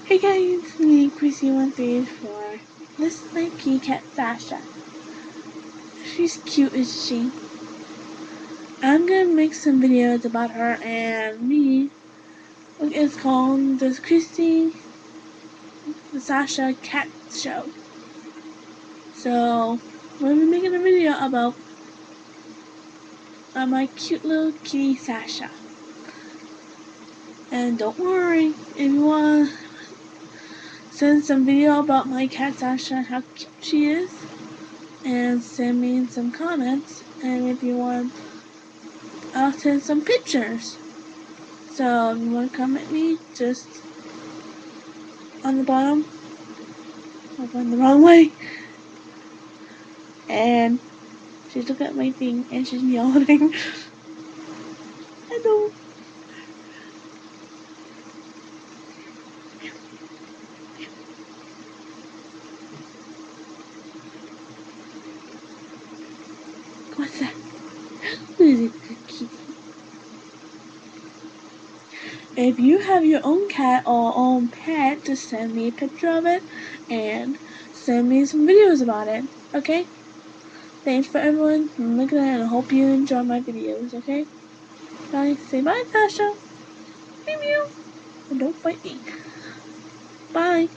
Hey guys, it's me, krissy1384. This is my kitty cat Sasha. She's cute, isn't she? I'm gonna make some videos about her and me. It's called the Sasha Cat Show. So, we'll be making a video about my cute little kitty Sasha. And don't worry, if you want to send some video about my cat Sasha and how cute she is, and send me some comments, and if you want, I'll send some pictures. So if you want to comment me, just on the bottom. I went the wrong way. And she's looking at my thing and she's yawning. Hello. What's that? Who is it? Kitty. If you have your own cat or own pet, just send me a picture of it and send me some videos about it. Okay? Thanks for everyone looking at it, and I hope you enjoy my videos, okay? Bye. Say bye, Sasha. Meow meow. And don't bite me. Bye.